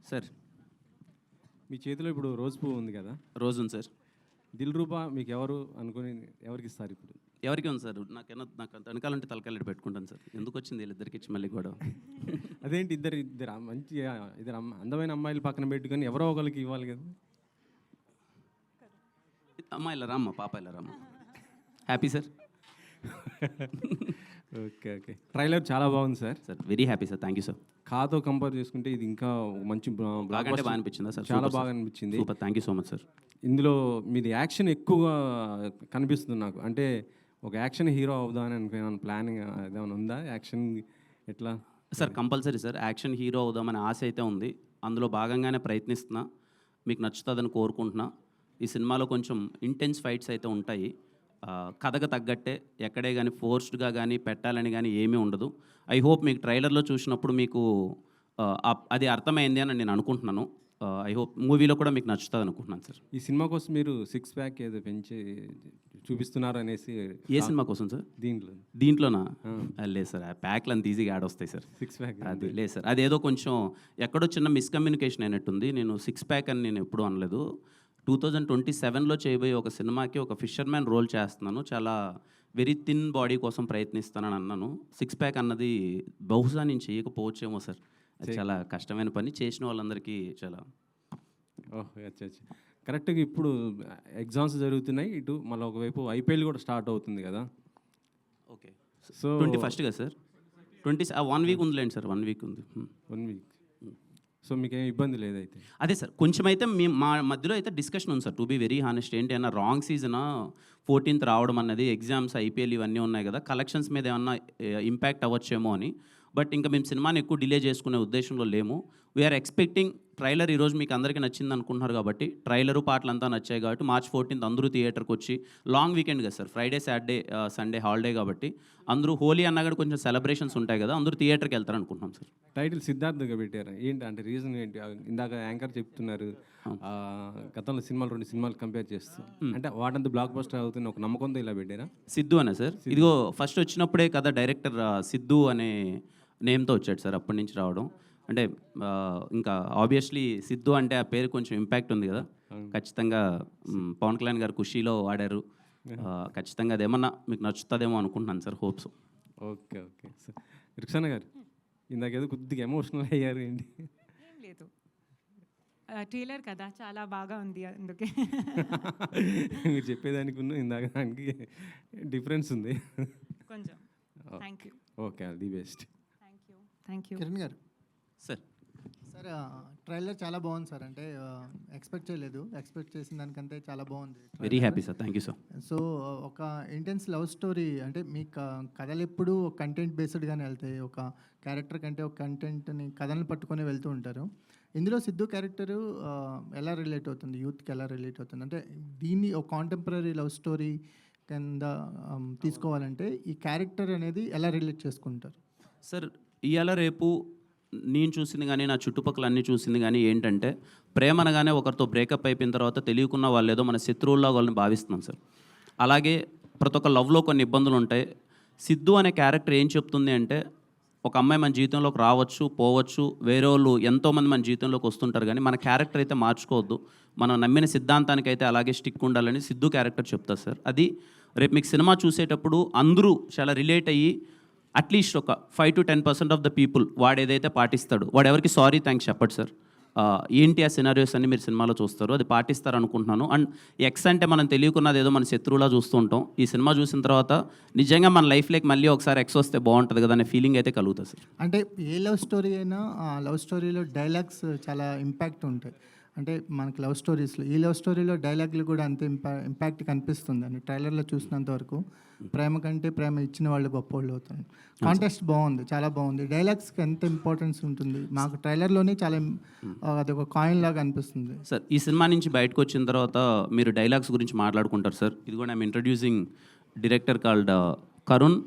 Sir మీ చేతిలో ఇప్పుడు rose పువ్వు ఉంది కదా, రోజు ఉంది సార్. దిల్రూబా మీకు ఎవరు అనుకుని ఎవరికి ఇస్తారు ఇప్పుడు? ఎవరికి ఉంది సార్? నాకు అంత వెనకాలంటే తలకాయలు పెట్టుకుంటాను సార్. ఎందుకు వచ్చింది వీళ్ళిద్దరికి ఇచ్చి మళ్ళీ గొడవ? అదేంటి ఇద్దరు మంచి ఇద్దరు అందమైన అమ్మాయిలు పక్కన పెట్టుకొని ఎవరో ఒకరికి ఇవ్వాలి కదా. అమ్మ ఇలా రామ్మ, పాప ఇలా రామ్మ. Happy sir. Okay okay, trailer చాలా బాగుంది sir. Sir very happy sir, thank you sir. కాతో కంపేర్ చేసుకుంటే ఇది ఇంకా మంచి బాగా అంటే బాగా అనిపించిందా సార్? చాలా బాగా అనిపించింది. Super, thank you so much sir. ఇందులో మీది యాక్షన్ ఎక్కువగా కనిపిస్తుంది నాకు. అంటే ఒక యాక్షన్ హీరో అవుదామని అనుకున్నాను. ప్లానింగ్ ఏమైనా ఉందా? యాక్షన్ ఎట్లా sir? Compulsory sir, action hero అవుదామనే ఆశ అయితే ఉంది. అందులో భాగంగానే ప్రయత్నిస్తున్నా. మీకు నచ్చుతుందని కోరుకుంటున్నా. ఈ సినిమాలో కొంచెం ఇంటెన్స్ ఫైట్స్ అయితే ఉంటాయి. కథకు తగ్గట్టే ఎక్కడే కానీ ఫోర్స్డ్గా కానీ పెట్టాలని కానీ ఏమీ ఉండదు. ఐ హోప్ మీకు ట్రైలర్లో చూసినప్పుడు మీకు అది అర్థమైంది అని నేను అనుకుంటున్నాను. ఐ హోప్ మూవీలో కూడా మీకు నచ్చుతుంది అనుకుంటున్నాను సార్. ఈ సినిమా కోసం మీరు 6 ప్యాక్ ఏదో పెంచి చూపిస్తున్నారు అనేసి. ఏ సినిమా కోసం సార్? దీంట్లోనా? లేదు సార్, ఆ ప్యాక్లు అంత ఈజీగా యాడ్ వస్తాయి సార్. 6 ప్యాక్ అది లేదు సార్, అదేదో కొంచెం ఎక్కడో చిన్న మిస్కమ్యూనికేషన్ అయినట్టుంది. నేను 6 ప్యాక్ అని నేను ఎప్పుడూ అనలేదు. 2027లో చేయబోయే ఒక సినిమాకి ఒక ఫిషర్మ్యాన్ రోల్ చేస్తున్నాను. చాలా వెరీ థిన్ బాడీ కోసం ప్రయత్నిస్తానని అన్నాను. 6 ప్యాక్ అన్నది బహుశా నేను చేయకపోవచ్చేమో సార్. అది చాలా కష్టమైన పని. చేసిన వాళ్ళందరికీ చాలా ఓహ్ అచ్చా. కరెక్ట్గా ఇప్పుడు ఎగ్జామ్స్ జరుగుతున్నాయి, ఇటు మళ్ళీ ఒకవైపు ఐపీఎల్ కూడా స్టార్ట్ అవుతుంది కదా. ఓకే, సో 21గా సార్? 1 వీక్ ఉందిలేండి సార్, 1 వీక్ ఉంది. 1 వీక్. సో మీకేం ఇబ్బంది లేదైతే? అదే సార్, కొంచెం అయితే మా మధ్యలో అయితే డిస్కషన్ ఉంది sir. To be very honest, ఏంటి అన్న రాంగ్ సీజన్ 14th రావడం అన్నది, ఎగ్జామ్స్ ఐపీఎల్ ఇవన్నీ ఉన్నాయి కదా, కలెక్షన్స్ మీద ఏమన్నా ఇంపాక్ట్ అవ్వచ్చేమో అని. బట్ ఇంకా మేము సినిమాని ఎక్కువ డిలే చేసుకునే ఉద్దేశంలో లేము. వీఆర్ ఎక్స్పెక్టింగ్ ట్రైలర్ ఈరోజు మీకు అందరికీ నచ్చింది అనుకుంటున్నారు కాబట్టి, ట్రైలరు పాటలంతా నచ్చాయి కాబట్టి March 14th అందరూ థియేటర్కి వచ్చి, లాంగ్ వీకెండ్ కదా sir, Friday Saturday Sunday holiday కాబట్టి అందరూ, హోలీ అన్నా కూడా కొంచెం సెలబ్రేషన్స్ ఉంటాయి కదా, అందరూ థియేటర్కి వెళ్తారు అనుకుంటున్నాం సార్. టైటిల్ సిద్ధార్థగా పెట్టారు, ఏంటి అంటే రీజన్ ఏంటి? ఇందాక యాంకర్ చెప్తున్నారు గతంలో సినిమాలు 2 సినిమాలు కంపేర్ చేస్తూ, అంటే వాటంతా బ్లాక్ బస్టర్ అవుతున్న ఒక నమ్మకంతో ఇలా పెట్టారా? సిద్ధు అనే సార్, ఇదిగో ఫస్ట్ వచ్చినప్పుడే కదా డైరెక్టర్ సిద్ధు అనే నేమ్తో వచ్చాడు సార్. అప్పటి నుంచి రావడం అంటే ఇంకా ఆబ్వియస్లీ సిద్ధు అంటే ఆ పేరు కొంచెం ఇంపాక్ట్ ఉంది కదా. ఖచ్చితంగా పవన్ కళ్యాణ్ గారు ఖుషీలో వాడారు. ఖచ్చితంగా అదేమన్నా మీకు నచ్చుతుందేమో అనుకుంటున్నాను sir. Hopes. Okay okay sir. రిక్షణ గారు ఇందాకేదో కొద్దిగా ఎమోషనల్ అయ్యారు, ఏంటి? ఏం లేదు, ట్రైలర్ కదా చాలా బాగా ఉంది అందుకే. మీరు చెప్పేదానికి ఉన్న ఇందాక దానికి డిఫరెన్స్ ఉంది కొంచెం. Thank you. Okay, all the best. Thank you. Kiran గారు సార్. సార్ ట్రైలర్ చాలా బాగుంది సార్. అంటే ఎక్స్పెక్ట్ చేయలేదు, ఎక్స్పెక్ట్ చేసిన దానికంటే చాలా బాగుంది. Very happy sir, thank you sir. So ఒక ఇంటెన్స్ లవ్ స్టోరీ, అంటే మీ కథలు ఎప్పుడు కంటెంట్ బేస్డ్గానే వెళ్తాయి. ఒక క్యారెక్టర్ కంటే ఒక కంటెంట్ని కథలను పట్టుకొని వెళ్తూ ఉంటారు. ఇందులో సిద్ధు క్యారెక్టరు ఎలా రిలేట్ అవుతుంది, యూత్కి ఎలా రిలేట్ అవుతుంది? అంటే దీన్ని ఒక కాంటెంపరీ లవ్ స్టోరీ కింద తీసుకోవాలంటే ఈ క్యారెక్టర్ అనేది ఎలా రిలేట్ చేసుకుంటారు సార్? ఇవాళ రేపు నేను చూసింది కానీ, నా చుట్టుపక్కల అన్నీ చూసింది కానీ ఏంటంటే, ప్రేమ అనగానే ఒకరితో బ్రేకప్ అయిపోయిన తర్వాత తెలియకున్న వాళ్ళు ఏదో మన శత్రువుల్లో వాళ్ళని భావిస్తున్నాం సార్. అలాగే ప్రతి ఒక్క లవ్లో కొన్ని ఇబ్బందులు ఉంటాయి. సిద్ధు అనే క్యారెక్టర్ ఏం చెప్తుంది అంటే, ఒక అమ్మాయి మన జీవితంలోకి రావచ్చు, పోవచ్చు, వేరే వాళ్ళు ఎంతోమంది మన జీవితంలోకి వస్తుంటారు, కానీ మన క్యారెక్టర్ అయితే మార్చుకోవద్దు, మనం నమ్మిన సిద్ధాంతానికి అయితే అలాగే స్టిక్ ఉండాలని సిద్ధు క్యారెక్టర్ చెప్తారు సార్. అది రేపు మీకు సినిమా చూసేటప్పుడు అందరూ చాలా రిలేట్ అయ్యి, అట్లీస్ట్ ఒక 5 to 10% ఆఫ్ ద పీపుల్ వాడు ఏదైతే పాటిస్తాడు, వాడు ఎవరికి సారీ థ్యాంక్స్ చెప్పడు సార్. ఏంటి ఆ సినారియోస్ అన్ని మీరు సినిమాలో చూస్తారు, అది పాటిస్తారు అనుకుంటున్నాను. అండ్ ఎక్స్ అంటే మనం తెలియకున్నది ఏదో మన శత్రువులా చూస్తూ ఉంటాం. ఈ సినిమా చూసిన తర్వాత నిజంగా మన లైఫ్లోకి మళ్ళీ ఒకసారి ఎక్స్ వస్తే బాగుంటుంది కదా అనే ఫీలింగ్ అయితే కలుగుతుంది సార్. అంటే ఏ లవ్ స్టోరీ అయినా ఆ లవ్ స్టోరీలో డైలాగ్స్ చాలా ఇంపాక్ట్ ఉంటాయి. అంటే మనకి లవ్ స్టోరీస్లో, ఈ లవ్ స్టోరీలో డైలాగులు కూడా అంత ఇంపాక్ట్ కనిపిస్తుంది అని ట్రైలర్లో చూసినంత వరకు. ప్రేమ కంటే ప్రేమ ఇచ్చిన వాళ్ళు గొప్ప వాళ్ళు అవుతారు. కాంటెస్ట్ బాగుంది, చాలా బాగుంది. డైలాగ్స్కి ఎంత ఇంపార్టెన్స్ ఉంటుంది మాకు ట్రైలర్లోనే చాలా, అది ఒక కాయిన్ లాగా అనిపిస్తుంది సార్. ఈ సినిమా నుంచి బయటకు వచ్చిన తర్వాత మీరు డైలాగ్స్ గురించి మాట్లాడుకుంటారు సార్. ఇది కూడా I'm introducing director called Karun,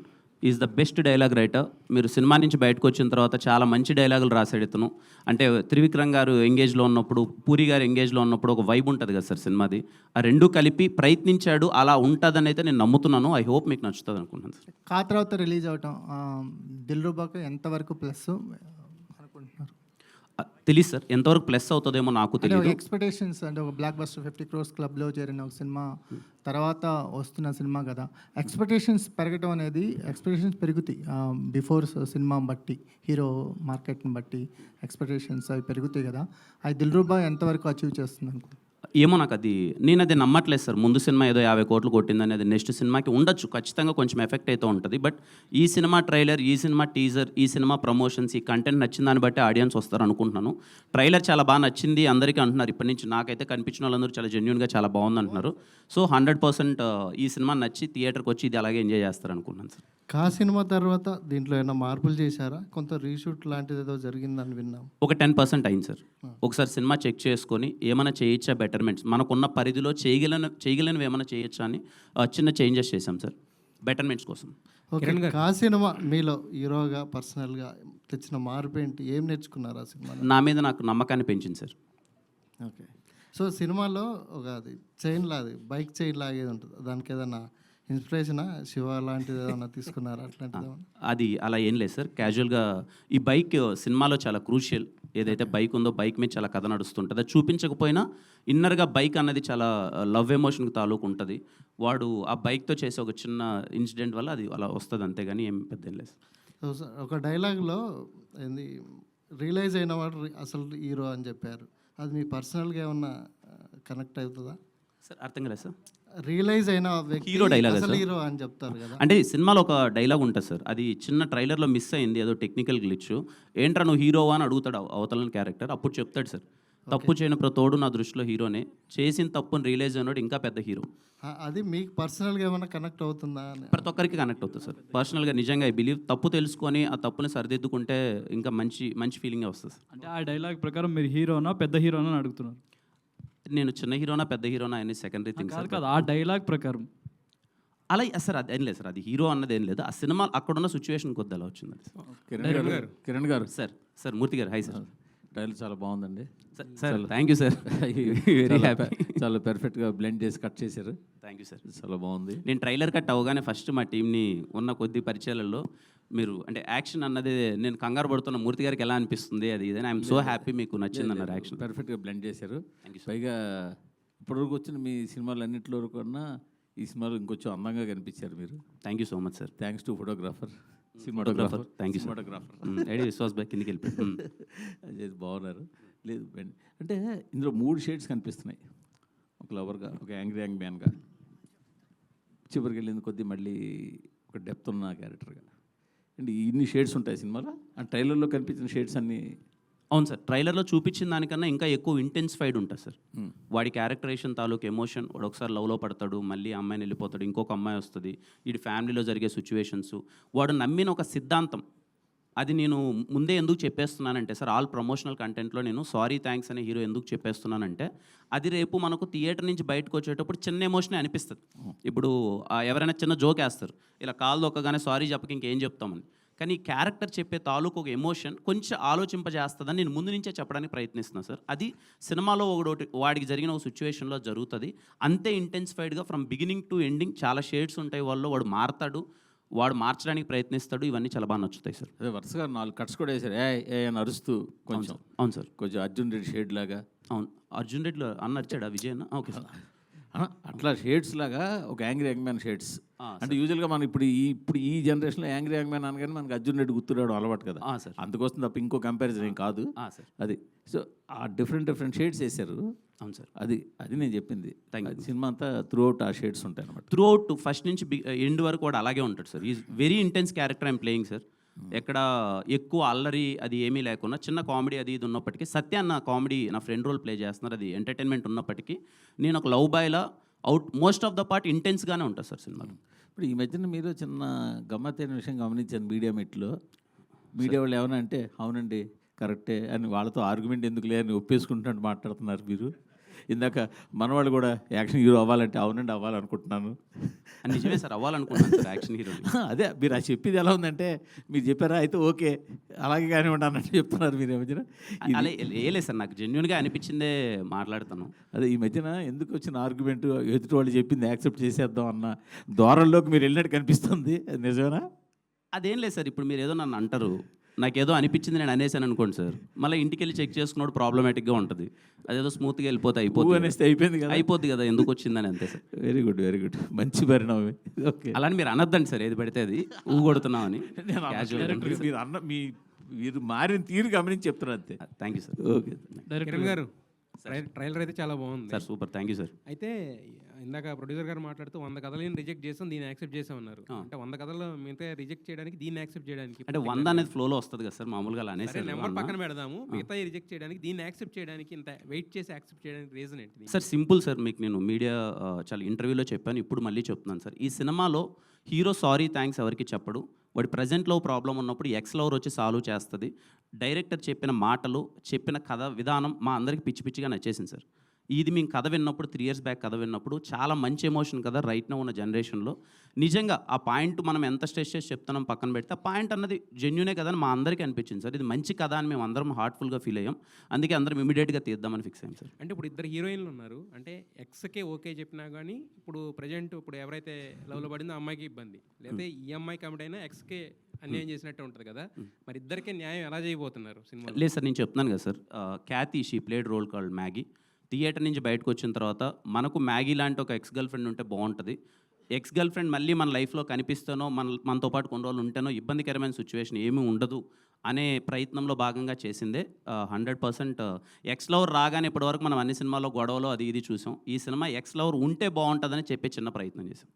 is the best dialogue writer. మీరు సినిమా నుంచి బయటకు వచ్చిన తర్వాత చాలా మంచి డైలాగులు రాశాడు ఇతను. అంటే త్రివిక్రమ్ గారు ఎంగేజ్లో ఉన్నప్పుడు, పూరి గారు ఎంగేజ్లో ఉన్నప్పుడు ఒక వైబ్ ఉంటుంది కదా సార్ సినిమాది. ఆ రెండు కలిపి ప్రయత్నించాడు, అలా ఉంటుందని అయితే నేను నమ్ముతున్నాను. ఐ హోప్ మీకు నచ్చుతుంది అనుకుంటున్నాను సార్. తర్వాత రిలీజ్ అవటం దిల్రుబాకు ఎంతవరకు ప్లస్, అనుకుంటున్నారు? తెలియదు సార్, ఎంతవరకు ప్లస్ అవుతుందేమో నాకు అంటే తెలియదు. ఎక్స్పెక్టేషన్స్ అంటే ఒక బ్లాక్ బస్టర్ 50 crores క్లబ్లో చేరిన ఒక సినిమా తర్వాత వస్తున్న సినిమా కదా, ఎక్స్పెక్టేషన్స్ పెరగడం అనేది ఎక్స్పెక్టేషన్స్ పెరుగుతాయి బిఫోర్ సినిమా బట్టి, హీరో మార్కెట్ని బట్టి ఎక్స్పెక్టేషన్స్ అవి పెరుగుతాయి కదా, అవి దిల్రుబా ఎంతవరకు అచీవ్ చేస్తుంది అనుకో? ఏమో నాకు నేను అది నమ్మట్లేదు సార్. ముందు సినిమా ఏదో 50 కోట్లు కొట్టిందని అది నెక్స్ట్ సినిమాకి ఉండొచ్చు, ఖచ్చితంగా కొంచెం ఎఫెక్ట్ అయితే ఉంటుంది. బట్ ఈ సినిమా ట్రైలర్, ఈ సినిమా టీజర్, ఈ సినిమా ప్రమోషన్స్, ఈ కంటెంట్ నచ్చిన దాన్ని బట్టి ఆడియన్స్ వస్తారు అనుకుంటున్నాను. ట్రైలర్ చాలా బాగా నచ్చింది అందరికీ అంటున్నారు. ఇప్పటి నుంచి నాకైతే కనిపించిన వాళ్ళందరూ చాలా జెన్యున్గా చాలా బాగుంది అంటున్నారు. సో 100% ఈ సినిమా నచ్చి థియేటర్కి వచ్చి ఇది అలాగే ఎంజాయ్ చేస్తారు అనుకుంటున్నాను సార్. కా సినిమా తర్వాత దీంట్లో ఏమైనా మార్పులు చేశారా? కొంత రీషూట్ లాంటిది ఏదో జరిగిందని విన్నాం. ఒక 10% అయింది సార్. ఒకసారి సినిమా చెక్ చేసుకొని ఏమైనా చేయొచ్చా, బెటర్మెంట్స్ మనకున్న పరిధిలో చేయగలనివి ఏమైనా చేయొచ్చా అని చిన్న చేంజెస్ చేశాం సార్, బెటర్మెంట్స్ కోసం. ఓకే, కా సినిమా మీలో హీరోగా పర్సనల్గా తెచ్చిన మార్పు ఏంటి? ఏం నేర్చుకున్నారు ఆ సినిమాలో? నా మీద నాకు నమ్మకాన్ని పెంచింది సార్. ఓకే, సో సినిమాలో ఒక అది చైన్ లాది, బైక్ చైన్ లాగేది ఉంటుంది, దానికి ఏదైనా ఇన్స్పిరేషనా? శివ లాంటిది ఏదైనా తీసుకున్నారా అట్లాంటిది ఏమన్నా? అది అలా ఏం లేదు సార్. క్యాజువల్గా ఈ బైక్ సినిమాలో చాలా క్రూషియల్. ఏదైతే బైక్ ఉందో బైక్ మీద చాలా కథ నడుస్తుంటుంది. అది చూపించకపోయినా ఇన్నర్గా బైక్ అన్నది చాలా లవ్ ఎమోషన్కి తాలూకు ఉంటుంది. వాడు ఆ బైక్తో చేసే ఒక చిన్న ఇన్సిడెంట్ వల్ల అది అలా వస్తుంది, అంతేగాని ఏం పెద్ద ఏం లేదు. సో ఒక డైలాగ్లో ఏంది రియలైజ్ అయిన వాడు అసలు హీరో అని చెప్పారు. అది మీ పర్సనల్గా ఏమన్నా కనెక్ట్ అవుతుందా సార్? అర్థం కాలేదు సార్. రియలైజ్ అయిన వ్యక్తి హీరో డైలాగ్ అసలు సార్? హీరో అని చెప్తారు కదా. అంటే సినిమాలో ఒక డైలాగ్ ఉంటుంది సార్, అది చిన్న ట్రైలర్లో మిస్ అయింది, ఏదో టెక్నికల్ గ్లిచ్. ఏంట్రా నువ్వు హీరోవా అని అడుగుతాడు అవతలని క్యారెక్టర్. అప్పుడు చెప్తాడు సార్, తప్పు చేయని ప్రతోడు నా దృష్టిలో హీరోనే, చేసిన తప్పుని రియలైజ్ అయినాడు ఇంకా పెద్ద హీరో. అది మీకు పర్సనల్గా ఏమైనా కనెక్ట్ అవుతుందా అని? ప్రతి ఒక్కరికి కనెక్ట్ అవుతుంది సార్. పర్సనల్గా నిజంగా ఐ బిలీవ్ తప్పు తెలుసుకొని ఆ తప్పుని సరిదిద్దుకుంటే ఇంకా మంచి మంచి ఫీలింగ్ వస్తుంది సార్. అంటే ఆ డైలాగ్ ప్రకారం మీరు హీరోనా పెద్ద హీరోనా అని అడుగుతున్నారు? నేను చిన్న హీరోనా పెద్ద హీరోనా అని సెకండరీ థింగ్ కాదు సార్. కాదు, ఆ డైలాగ్ ప్రకారం అలా సార్ అది ఏం లేదు సార్, అది హీరో అన్నది ఏం లేదు. ఆ సినిమా అక్కడున్న సిచ్యువేషన్ కొద్ది అలా వచ్చింది కిరణ్ గారు సార్ మూర్తి గారు హాయ్ సార్. డైలాగ్ చాలా బాగుందండి sir thank you sir, very happy. చాలా పెర్ఫెక్ట్గా బ్లెండ్ చేసి కట్ చేశారు. Thank you sir. చాలా బాగుంది. నేను ట్రైలర్ కట్ అవగానే ఫస్ట్ మా టీంని ఉన్న కొద్ది పరిచయాలలో మీరు అంటే యాక్షన్ అన్నది నేను కంగారు పడుతున్న మూర్తి గారికి ఎలా అనిపిస్తుంది అది ఇదని ఐఎమ్ సో హ్యాపీ మీకు నచ్చింది అన్నారు యాక్షన్. పెర్ఫెక్ట్గా బ్లెండ్ చేశారు. పైగా ఇప్పటివరకు వచ్చిన మీ సినిమాలు అన్నింటిలో కన్నా ఈ సినిమాలో ఇంకొంచెం అందంగా కనిపించారు మీరు. Thank you so much sir. Thanks to photographer, photographer. Thank you cinematographer. ఐడి విశ్వాస్ బాయ్ కిందికి వెళ్ళిపోయి అదే బాగున్నారు. లేదు అంటే ఇందులో 3 షేడ్స్ కనిపిస్తున్నాయి. ఒక లవర్గా, ఒక యాంగ్రీ యాంగ్ మ్యాన్గా, చివరికి వెళ్ళింది కొద్దీ మళ్ళీ ఒక డెప్త్ ఉన్న క్యారెక్టర్గా. అండ్ ఇన్ని షేడ్స్ ఉంటాయి సినిమాలో. ఆ ట్రైలర్లో కనిపించిన షేడ్స్ అన్నీ అవును సార్, ట్రైలర్లో చూపించిన దానికన్నా ఇంకా ఎక్కువ ఇంటెన్సిఫైడ్ ఉంటుంది సార్. వాడి క్యారెక్టరేషన్ తాలూకు ఎమోషన్, వాడు ఒకసారి లవ్లో పడతాడు, మళ్ళీ అమ్మాయిని వెళ్ళిపోతాడు, ఇంకొక అమ్మాయి వస్తుంది, వీడి ఫ్యామిలీలో జరిగే సిచ్యువేషన్స్, వాడు నమ్మిన ఒక సిద్ధాంతం. అది నేను ముందే ఎందుకు చెప్పేస్తున్నానంటే సార్, ఆల్ ప్రమోషనల్ కంటెంట్లో నేను సారీ థ్యాంక్స్ అనే హీరో ఎందుకు చెప్పేస్తున్నానంటే, అది రేపు మనకు థియేటర్ నుంచి బయటకు వచ్చేటప్పుడు చిన్న ఎమోషనే అనిపిస్తుంది. ఇప్పుడు ఎవరైనా చిన్న జోక్ వేస్తారు, ఇలా కాలు దొక్కగానే సారీ చెప్పక ఇంకేం చెప్తామని. కానీ ఈ క్యారెక్టర్ చెప్పే తాలూకు ఒక ఎమోషన్ కొంచెం ఆలోచింపజేస్తుందని నేను ముందు నుంచే చెప్పడానికి ప్రయత్నిస్తున్నాను సార్. అది సినిమాలో ఒకటి వాడికి జరిగిన ఒక సిచ్యువేషన్లో జరుగుతుంది. అంతే ఇంటెన్సిఫైడ్గా ఫ్రమ్ బిగినింగ్ టు ఎండింగ్ చాలా షేడ్స్ ఉంటాయి. వాడు మారతాడు, వాడు మార్చడానికి ప్రయత్నిస్తాడు. ఇవన్నీ చాలా బాగా నచ్చుతాయి సార్. అదే వరుసగా 4 కట్స్ కూడా వేశారు. ఏ అని అరుస్తూ కొంచెం. అవును సార్, కొంచెం అర్జున్ రెడ్డి షేడ్ లాగా. అవును అర్జున్ రెడ్డిలో అన్న నచ్చాడా విజయ్ అన్న? Okay sir. అట్లా షేడ్స్ లాగా ఒక యాంగ్రీ యంగ్ మ్యాన్ షేడ్స్. అంటే యూజువల్గా మనం ఇప్పుడు ఈ జనరేషన్లో యాంగ్రీ యంగ్ మ్యాన్ అనగానే మనకి అర్జున్ రెడ్డి గుర్తురావడం అలవాటు కదా సార్. అందుకోసం తప్ప ఇంకో కంపారిజన్ ఏం కాదు సార్. అది. సో ఆ డిఫరెంట్ షేడ్స్ వేశారు. అవును సార్, అది నేను చెప్పింది. Thank you. సినిమా అంతా త్రూ అవుట్ ఆ షేడ్స్ ఉంటాయి అనమాట. త్రూ అవుట్ ఫస్ట్ నుంచి ఎండ్ వరకు కూడా అలాగే ఉంటాడు sir. Is very intense character I'm playing sir. ఎక్కడ ఎక్కువ అల్లరి అది ఏమీ లేకుండా చిన్న కామెడీ అది ఇది ఉన్నప్పటికీ, సత్య అన్న కామెడీ నా ఫ్రెండ్ రోల్ ప్లే చేస్తున్నారు, అది ఎంటర్టైన్మెంట్ ఉన్నప్పటికీ నేను ఒక లవ్ బాయ్లా మోస్ట్ ఆఫ్ ద పార్ట్ ఇంటెన్స్గానే ఉంటుంది సార్ సినిమాలో. ఇప్పుడు ఈ మధ్యన మీరు చిన్న గమ్మత్తైన విషయం గమనించాను మీడియా మీట్లో. మీడియా వాళ్ళు ఏమన్నా అంటే అవునండి కరెక్టే అని వాళ్ళతో ఆర్గ్యుమెంట్ ఎందుకు లేదని ఒప్పేసుకుంటున్నట్టు మాట్లాడుతున్నారు మీరు. ఇందాక మనవాళ్ళు కూడా యాక్షన్ హీరో అవ్వాలంటే అవునండి అవ్వాలనుకుంటున్నాను. నిజమే సార్, అవ్వాలనుకుంటున్నాను సార్ యాక్షన్ హీరో. అదే మీరు అది చెప్పింది ఎలా ఉందంటే, మీరు చెప్పారా అయితే ఓకే అలాగే కానివ్వండి అన్నట్టు చెప్తున్నారు మీరు. ఈ మధ్యన అలా వేయలేదు సార్, నాకు జెన్యున్గా అనిపించిందే మాట్లాడుతాను. అదే ఈ మధ్యన ఎందుకు వచ్చిన ఆర్గ్యుమెంట్ ఎదుటి వాళ్ళు చెప్పింది యాక్సెప్ట్ చేసేద్దాం అన్న ధోరణిలోకి మీరు వెళ్ళినట్టు కనిపిస్తుంది. అది నిజమేనా? అదేం లేదు సార్, ఇప్పుడు మీరు ఏదో నన్ను అంటారు, నాకేదో అనిపించింది నేను అనేసాను అనుకోండి సార్, మళ్ళీ ఇంటికి వెళ్ళి చెక్ చేసుకున్నప్పుడు ప్రాబ్లమేటిక్గా ఉంటుంది. అదేదో స్మూత్గా వెళ్ళిపోతే పువ్వు అనేస్తే అయిపోయింది కదా. అయిపోద్ది కదా, ఎందుకు వచ్చిందని అంతే sir. Very good, very good, మంచి పరిణామం. ఓకే, అలాని మీరు అనొద్దండి సార్, ఏది పడితే అది కొడుతున్నామని. నేను మీరు మీరు మారిన తీరు గమనించి చెప్తున్నా అంతే. Thank you sir. Okay, Kiran గారు, ట్రైలర్ అయితే చాలా బాగుంది sir super, thank you sir. అయితే ఇందాక ప్రొడ్యూసర్ గారు మాట్లాడుతూ 100 కథలను రిజెక్ట్ చేసాం, దీన్ని యాక్సెప్ట్ చేసాం అన్నారు. అంటే 100 కథలు మిగతా రిజెక్ట్ చేయడానికి దీన్ని యాక్సెప్ట్ చేయడానికి అంటే 100 అనేది ఫ్లోలో వస్తుంది కదా సార్, మామూలుగా అలా సరే అనేసి నెంబర్ పక్కన పెడదాము, మిగతా రిజెక్ట్ చేయడానికి దీన్ని యాక్సెప్ట్ చేయడానికి ఇంత వెయిట్ చేసి యాక్సెప్ట్ చేయడానికి రీజన్ ఏంటి? సార్ సింపుల్ సార్, మీకు నేను మీడియా చాలా ఇంటర్వ్యూలో చెప్పాను, ఇప్పుడు మళ్ళీ చెప్తున్నాను సార్. ఈ సినిమాలో హీరో సారీ థ్యాంక్స్ ఎవరికి చెప్పడు. వాడి ప్రజెంట్లో ప్రాబ్లం ఉన్నప్పుడు ఎక్స్ లవర్ వచ్చి సాల్వ్ చేస్తుంది. డైరెక్టర్ చెప్పిన మాటలు, చెప్పిన కథ విధానం మా అందరికి పిచ్చి పిచ్చిగా నచ్చేసింది సార్. ఇది మేము కథ విన్నప్పుడు 3 years బ్యాక్ కథ విన్నప్పుడు చాలా మంచి ఎమోషన్ కదా రైట్ నో ఉన్న జనరేషన్లో. నిజంగా ఆ పాయింట్ మనం ఎంత స్ట్రెస్ చేసి చెప్తున్నాం పక్కన పెడితే, ఆ పాయింట్ అన్నది జెన్యునే కదా అని మా అందరికీ అనిపించింది సార్. ఇది మంచి కథ అని మేము అందరం హార్ట్ఫుల్గా ఫీల్ అయ్యాం. అందుకే అందరం ఇమీడియట్గా తీద్దామని ఫిక్స్ అయ్యాం సార్. అంటే ఇప్పుడు 2 హీరోయిన్లు ఉన్నారు, అంటే ఎక్స్కే ఓకే చెప్పినా కానీ ఇప్పుడు ప్రజెంట్ ఇప్పుడు ఎవరైతే లవ్లో పడిందో ఆ అమ్మాయికి ఇబ్బంది, లేకపోతే ఈ అమ్మాయి కమిట్ అయినా ఎక్స్కే అన్యాయం చేసినట్టు ఉంటుంది కదా, మరి ఇద్దరికే న్యాయం ఎలా చేయబోతున్నారు సినిమా? లేదు సార్, నేను చెప్తున్నాను కదా sir, Kathy she played role called Maggie. Theatre నుంచి బయటకు వచ్చిన తర్వాత మనకు మ్యాగీ లాంటి ఒక ఎక్స్ గర్ల్ ఫ్రెండ్ ఉంటే బాగుంటుంది. ఎక్స్ గర్ల్ ఫ్రెండ్ మళ్ళీ మన లైఫ్లో కనిపిస్తానో మనతో పాటు కొన్ని రోజులు ఉంటేనో ఇబ్బందికరమైన సిచ్యువేషన్ ఏమీ ఉండదు అనే ప్రయత్నంలో భాగంగా చేసిందే. 100% ఎక్స్ లవర్ రాగానే ఇప్పటివరకు మనం అన్ని సినిమాల్లో గొడవలు అది ఇది చూసాం. ఈ సినిమా ఎక్స్ లవర్ ఉంటే బాగుంటుందని చెప్పే చిన్న ప్రయత్నం చేసాం.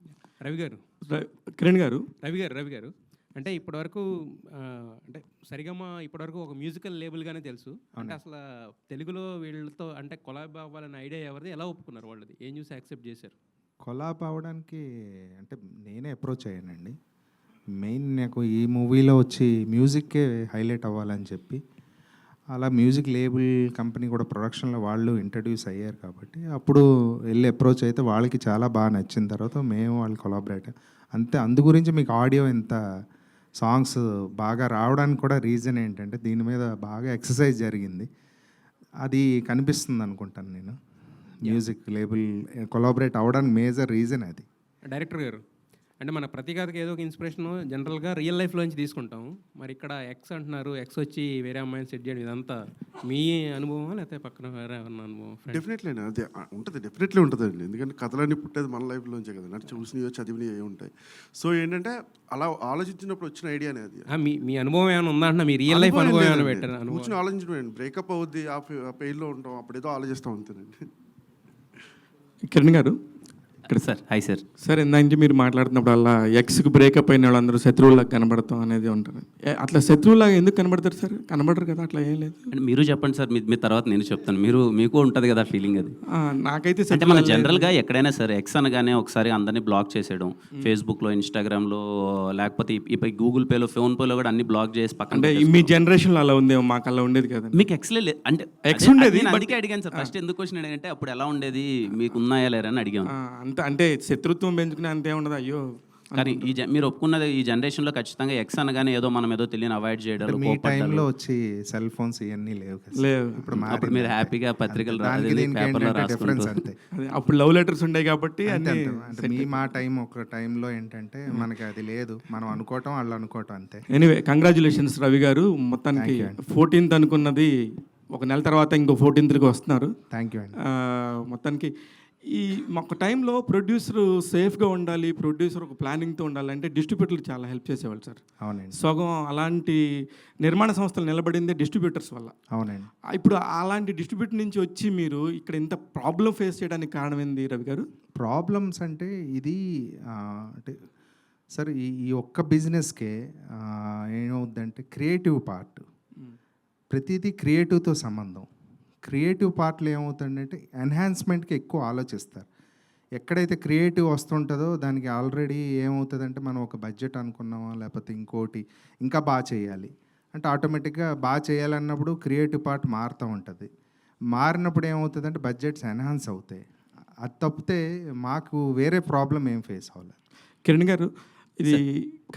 రవి గారు, కిరణ్ గారు, రవి గారు అంటే ఇప్పటివరకు అంటే సరిగమ ఇప్పటివరకు ఒక మ్యూజికల్ లేబుల్గానే తెలుసు. అంటే అసలు తెలుగులో వీళ్ళతో అంటే కొలాబ్ అవ్వాలనే ఐడియా ఎవరిది, ఎలా ఒప్పుకున్నారు వాళ్ళది, ఏం చూసి యాక్సెప్ట్ చేశారు? కొలాబ్ అవ్వడానికి అంటే నేనే అప్రోచ్ అయ్యానండి. మెయిన్ నాకు ఈ మూవీలో వచ్చి మ్యూజిక్కే హైలైట్ అవ్వాలని చెప్పి, అలా మ్యూజిక్ లేబుల్ కంపెనీ కూడా ప్రొడక్షన్లో వాళ్ళు ఇంట్రడ్యూస్ అయ్యారు కాబట్టి అప్పుడు వెళ్ళి అప్రోచ్ అయితే వాళ్ళకి చాలా బాగా నచ్చిన తర్వాత మేము వాళ్ళు కొలాబరేట్ అంతే. అందు గురించి మీకు ఆడియో ఇంత సాంగ్స్ బాగా రావడానికి కూడా రీజన్ ఏంటంటే దీని మీద బాగా ఎక్సర్సైజ్ జరిగింది, అది కనిపిస్తుంది అనుకుంటాను నేను. మ్యూజిక్ లేబుల్ కొలాబరేట్ అవ్వడానికి మేజర్ రీజన్ అది. డైరెక్టర్ గారు, అంటే మన ప్రతి కథకి ఏదో ఒక ఇన్స్పిరేషన్ జనరల్గా రియల్ లైఫ్లోంచి తీసుకుంటాం. మరి ఇక్కడ ఎక్స్ అంటున్నారు, ఎక్స్ వచ్చి వేరే అమ్మాయిని సెట్ చేయడం, ఇదంతా మీ అనుభవమా లేకపోతే పక్కన వేరే ఏమన్నా అనుభవం? డెఫినెట్లీ అది ఉంటుంది, డెఫినెట్లీ ఉంటుందండి. ఎందుకంటే కథలన్నీ పుట్టేది మన లైఫ్లోంచే కదా, నాకు చూసినవి చదివినవి ఏ ఉంటాయి. సో ఏంటంటే అలా ఆలోచించినప్పుడు వచ్చిన ఐడియానే అది. మీ అనుభవం ఏమైనా ఉందా అంటున్నా, మీ రియల్ లైఫ్ అనుభవం ఏమైనా పెట్టారు? కూర్చొని ఆలోచించడం, బ్రేకప్ అవుద్ది ఆ పెయిన్లో ఉంటాం, అప్పుడేదో ఆలోచిస్తాం అంతేనండి. కిరణ్ గారు, ఇక్కడ సార్ హాయ్ సార్. సార్ ఇందాక మీరు మాట్లాడుతున్నప్పుడు అలా ఎక్స్కి బ్రేకప్ అయిన వాళ్ళందరూ శత్రువులాగా కనబడతాం అనేది ఉంటుంది. అట్లా శత్రువులాగా ఎందుకు కనబడతారు సార్? కనబడరు కదా, అట్లా ఏం లేదు. అంటే మీరు చెప్పండి సార్, మీ తర్వాత నేను చెప్తాను. మీకు ఉంటుంది కదా ఫీలింగ్ అది. నాకైతే అంటే మన జనరల్గా ఎక్కడైనా సరే ఎక్స్ అనగానే ఒకసారి అందరినీ బ్లాక్ చేసేయడం, ఫేస్బుక్లో, ఇన్స్టాగ్రామ్లో, లేకపోతే ఇప్పుడు గూగుల్ పేలో, ఫోన్పేలో కూడా అన్ని బ్లాక్ చేసి పక్కన. అంటే మీ జనరేషన్లో అలా ఉందేమో, మాకు అలా ఉండేది కదా. మీకు ఎక్స్లే అంటే ఎక్స్ ఉండేది, నేను అందుకే అడిగాను సార్ ఫస్ట్. ఎందుకు క్వశ్చన్ అడిగంటే అప్పుడు ఎలా ఉండేది, మీకు ఉన్నాయా లేరా అని అడిగాను. అంటే శత్రుత్వం పెంచుకునే అంతే ఉండదు. అయ్యో, కానీ మీరు ఒప్పుకున్నది ఈ జనరేషన్లో ఖచ్చితంగా ఎక్స్ అనగానే ఏదో మనం ఏదో తెలియని అవాయిడ్ చేయడం. మీ టైంలో వచ్చి సెల్ ఫోన్స్ ఇవన్నీ లేవు కదా. లేవు. అప్పుడు మీరు హ్యాపీగా పత్రికలు డిఫరెన్స్ అంతే. అప్పుడు లవ్ లెటర్స్ ఉంటాయి కాబట్టి. అంటే మా టైం ఒక టైంలో ఏంటంటే మనకి అది లేదు, మనం అనుకోవటం వాళ్ళు అనుకోవటం అంతే. ఎనీవే కంగ్రాచులేషన్స్ రవి గారు. మొత్తానికి 14th అనుకున్నది ఒక నెల తర్వాత ఇంకో 14th వస్తున్నారు. థ్యాంక్ యూ అండి. మొత్తానికి ఈ ఒక టైంలో ప్రొడ్యూసర్ సేఫ్గా ఉండాలి, ప్రొడ్యూసర్ ఒక ప్లానింగ్తో ఉండాలి అంటే డిస్ట్రిబ్యూటర్లు చాలా హెల్ప్ చేసేవాళ్ళు సార్. అవునండి. సగం అలాంటి నిర్మాణ సంస్థలు నిలబడిందే డిస్ట్రిబ్యూటర్స్ వల్ల. అవునండి. ఇప్పుడు అలాంటి డిస్ట్రిబ్యూటర్ నుంచి వచ్చి మీరు ఇక్కడ ఇంత ప్రాబ్లం ఫేస్ చేయడానికి కారణం ఏంది రవి గారు? ప్రాబ్లమ్స్ అంటే ఇది అంటే సార్ ఈ ఒక్క బిజినెస్కే ఏమవుద్దంటే క్రియేటివ్ పార్ట్, ప్రతిదీ క్రియేటివ్తో సంబంధం. క్రియేటివ్ పార్ట్లో ఏమవుతుందంటే ఎన్హాన్స్మెంట్కి ఎక్కువ ఆలోచిస్తారు. ఎక్కడైతే క్రియేటివ్ వస్తుంటుందో దానికి ఆల్రెడీ ఏమవుతుందంటే మనం ఒక బడ్జెట్ అనుకున్నామా, లేకపోతే ఇంకోటి ఇంకా బాగా చేయాలి అంటే ఆటోమేటిక్గా బాగా చేయాలన్నప్పుడు క్రియేటివ్ పార్ట్ మారుతూ ఉంటుంది. మారినప్పుడు ఏమవుతుందంటే బడ్జెట్స్ ఎన్హాన్స్ అవుతాయి. అది తప్పితే మాకు వేరే ప్రాబ్లం ఏం ఫేస్ అవ్వాలి. కిరణ్ గారు, ఇది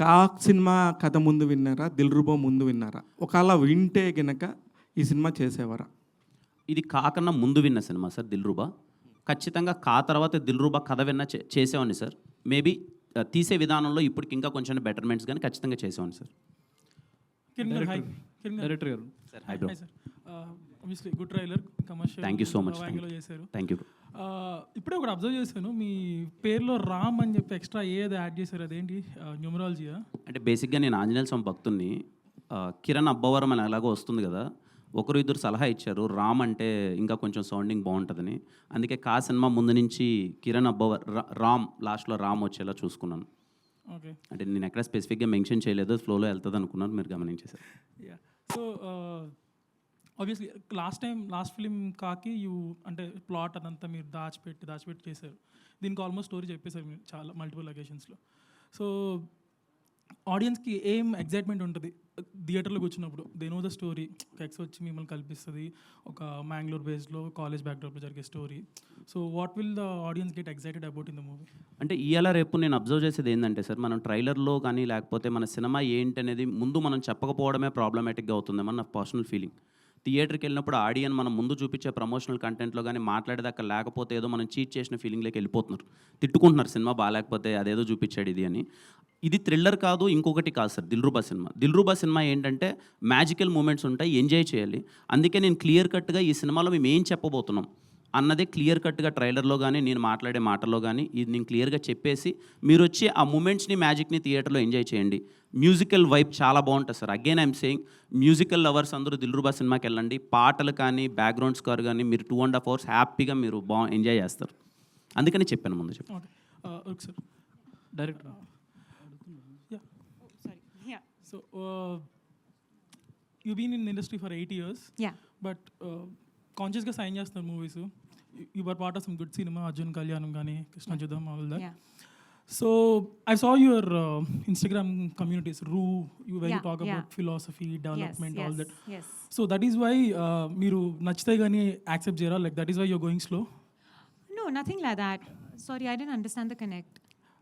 కాక్ సినిమా కథ ముందు విన్నారా, దిల్రుబా ముందు విన్నారా? ఒకవేళ వింటే గనక ఈ సినిమా చేసేవారా? ఇది కాకన్నా ముందు విన్న సినిమా సార్ దిల్రుబా. ఖచ్చితంగా కా తర్వాత దిల్రుబా కథ విన్న చేసేవాడిని సార్. మేబీ తీసే విధానంలో ఇప్పటికి ఇంకా కొంచెం బెటర్మెంట్స్ కానీ ఖచ్చితంగా చేసేవాడిని సార్. కిరణ్ గారు హాయ్. కిరణ్ గారు డైరెక్టర్ గారు sir hi bro. Hi sir. Obviously good trailer commercial. Thank you so much. యాంగిల్లో చేశారు. Thank you. ఇప్పుడే ఒకటి అబ్జర్వ్ చేశాను, మీ పేరులో రామ్ అని చెప్పి ఎక్స్ట్రా ఏది యాడ్ చేశారు, అదేంటి న్యూమరాలజీయా? అంటే బేసిక్గా నేను ఆంజనేయ స్వామి భక్తుడిని. కిరణ్ అబ్బవరం అని ఎలాగో వస్తుంది కదా, ఒకరు ఇద్దరు సలహా ఇచ్చారు రామ్ అంటే ఇంకా కొంచెం సౌండింగ్ బాగుంటుందని. అందుకే కా సినిమా ముందు నుంచి కిరణ్ అబ్బవర్ రామ్ లాస్ట్లో రామ్ వచ్చేలా చూసుకున్నాను. ఓకే. అంటే నేను ఎక్కడ స్పెసిఫిక్గా మెన్షన్ చేయలేదు, ఫ్లోలో వెళ్తుంది అనుకున్నాను, మీరు గమనించేశారు. Yeah. So obviously last film కాకి అంటే ప్లాట్ అదంతా మీరు దాచిపెట్టి చేశారు. దీనికి ఆల్మోస్ట్ స్టోరీ చెప్పేశారు మీరు చాలా మల్టిపుల్ లొకేషన్స్లో. సో ఆడియన్స్కి ఏం ఎగ్జైట్మెంట్ ఉంటుంది థియేటర్లో కూర్చున్నప్పుడు? దే నో ద స్టోరీ, ఒక ఎక్స్ వచ్చి మిమ్మల్ని కల్పిస్తుంది, ఒక మ్యాంగ్లూర్ బేస్లో కాలేజ్ బ్యాక్డ్రాప్లో జరిగే story. So what will the audience get excited about in the movie? అంటే ఇవాళ రేపు నేను అబ్జర్వ్ చేసేది ఏంటంటే సార్, మనం ట్రైలర్లో కానీ లేకపోతే మన సినిమా ఏంటనేది ముందు మనం చెప్పకపోవడమే ప్రాబ్లమేటిక్గా అవుతుందేమో నా పర్సనల్ ఫీలింగ్. థియేటర్కి వెళ్ళినప్పుడు ఆడియన్ మనం ముందు చూపించే ప్రమోషనల్ కంటెంట్లో కానీ మాట్లాడేదాకా లేకపోతే ఏదో మనం చీట్ చేసిన ఫీలింగ్లోకి వెళ్ళిపోతున్నారు, తిట్టుకుంటున్నారు సినిమా బాగాలేకపోతే అదేదో చూపించాడు ఇది అని. ఇది థ్రిల్లర్ కాదు, ఇంకొకటి కాదు సార్. దిల్రూబా సినిమా ఏంటంటే మ్యాజికల్ మూమెంట్స్ ఉంటాయి, ఎంజాయ్ చేయాలి. అందుకే నేను క్లియర్ కట్గా ఈ సినిమాలో మేము ఏం చెప్పబోతున్నాం అన్నదే క్లియర్ కట్గా ట్రైలర్లో కానీ నేను మాట్లాడే మాటల్లో కానీ ఇది నేను క్లియర్గా చెప్పేసి మీరు వచ్చి ఆ మూమెంట్స్ని మ్యాజిక్ని థియేటర్లో ఎంజాయ్ చేయండి. మ్యూజికల్ వైబ్ చాలా బాగుంటుంది sir. Again I'm saying, musical lovers అందరూ దిల్రూబా సినిమాకి వెళ్ళండి. పాటలు కానీ బ్యాక్గ్రౌండ్ స్కోర్ కానీ మీరు 2.5 hours హ్యాపీగా మీరు ఎంజాయ్ చేస్తారు. అందుకని చెప్పాను ముందు చెప్పి. Okay. Okay sir. Director yeah. Sorry. Yeah. So you been in industry for 8 years. Yeah. But కాన్షియస్గా సైన్ చేస్తున్నారు movies. You were part of some good cinema, Arjun Kalyanam కానీ Krishna Yuddham, all that. Yeah. So I saw your Instagram communities, you when you Yeah, talk yeah. about philosophy, development, Yes, all yes, that. yes. So that is why మీరు నచ్చితే కానీ accept చేయరా, like that is why you're going slow? No, nothing like that. Sorry, I didn't understand the connect.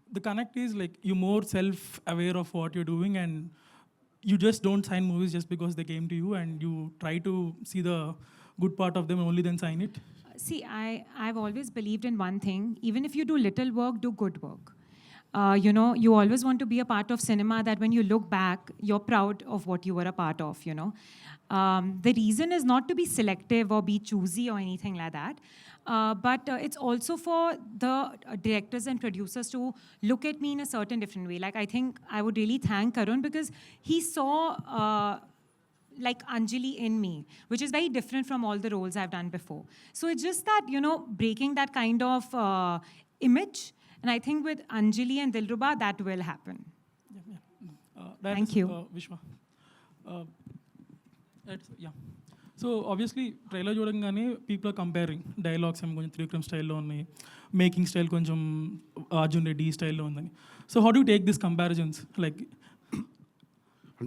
The connect is like you're more self-aware of what you're doing and you just don't sign movies just because they came to you and you try to see the good part of them and only then sign it. See, I've always believed in one thing. Even if you do little work, do good work. You always want to be a part of cinema that when you look back, you're proud of what you were a part of, The reason is not to be selective or be choosy or anything like that. But it's also for the directors and producers to look at me in a certain different way. Like, I think I would really thank Karun because he saw like Anjali in me, which is very different from all the roles I've done before. So it's just that, breaking that kind of image. And I think with Anjali and Dilruba, that will happen. Thank you. Vishwa. Yeah. So obviously, trailer చూడంగానే people are comparing. Dialogues ఏమో కొంచెం త్రివిక్రమ్ స్టైల్లో ఉన్నాయి, making style కొంచెం అర్జున్ రెడ్డి స్టైల్లో ఉందని. So how do you take these comparisons? Like,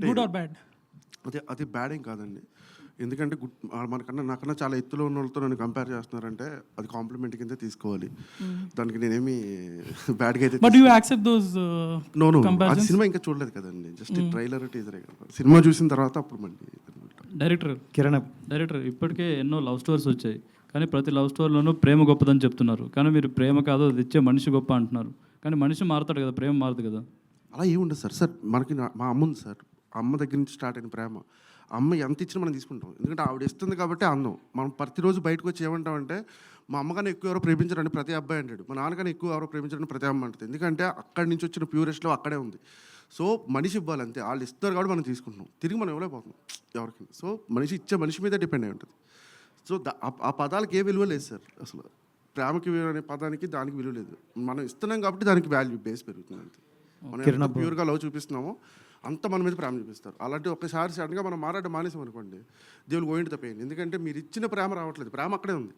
good or bad? అది bad ఏం కాదండి. ఎందుకంటే నాకన్నా చాలా ఎత్తులో ఉన్న వాళ్ళతో నన్ను కంపేర్ చేస్తున్నారంటే అది కాంప్లిమెంట్ కింద తీసుకోవాలి. దానికి నేనేమి బ్యాడ్గా అయితే. But do you accept those comparisons? అది సినిమా ఇంకా చూడలేదు కదండి, జస్ట్ ట్రైలర్ టీజరే కదా. సినిమా చూసిన తర్వాత అప్పుడు మళ్ళీ. డైరెక్టర్ ఇప్పటికే ఎన్నో లవ్ స్టోరీస్ వచ్చాయి, కానీ ప్రతి లవ్ స్టోరీలోనూ ప్రేమ గొప్పదని చెప్తున్నారు. కానీ మీరు ప్రేమ కాదు, అది ఇచ్చే మనిషి గొప్ప అంటున్నారు. కానీ మనిషి మారుతాడు కదా, ప్రేమ మారదు కదా. అలా ఏముండదు సార్. మనకి మా అమ్మ ఉంది సార్. అమ్మ దగ్గర నుంచి స్టార్ట్ అయిన ప్రేమ. అమ్మ ఎంత ఇచ్చినా మనం తీసుకుంటాం, ఎందుకంటే ఆవిడ ఇస్తుంది కాబట్టి అందం. మనం ప్రతిరోజు బయటకు వచ్చి ఏమంటామంటే మా అమ్మకన్నా ఎక్కువ ఎవరో ప్రేమించారని ప్రతి అబ్బాయి అంటాడు, మా నాన్నకన్నా ఎక్కువ ఎవరో ప్రేమించారని ప్రతి అమ్మ అంటుంది. ఎందుకంటే అక్కడి నుంచి వచ్చిన ప్యూరెస్ట్లో అక్కడే ఉంది. సో మనిషి ఇవ్వాలి అంతే, వాళ్ళు ఇస్తారు కాబట్టి మనం తీసుకుంటున్నాం, తిరిగి మనం ఇవ్వలేకపోతున్నాం ఎవరికి. సో మనిషి ఇచ్చే మనిషి మీద డిపెండ్ అయి ఉంటుంది. సో ఆ పదాలకి ఏ విలువ లేదు సార్. అసలు ప్రేమకి విలువ అనే పదానికి దానికి విలువ లేదు. మనం ఇస్తున్నాం కాబట్టి దానికి వాల్యూ బేస్ పెరుగుతుంది అంతే. మనం ఎంత ప్యూర్గా లవ్ చూపిస్తున్నామో అంత మన మీద ప్రేమ చూపిస్తారు. అలాంటి ఒకసారి సడన్గా మనం మాట్లాడడం మానేసాం అనుకోండి, దేవుడు గోయింటి తప్పేయండి. ఎందుకంటే మీరు ఇచ్చిన ప్రేమ రావట్లేదు, ప్రేమ అక్కడే ఉంది,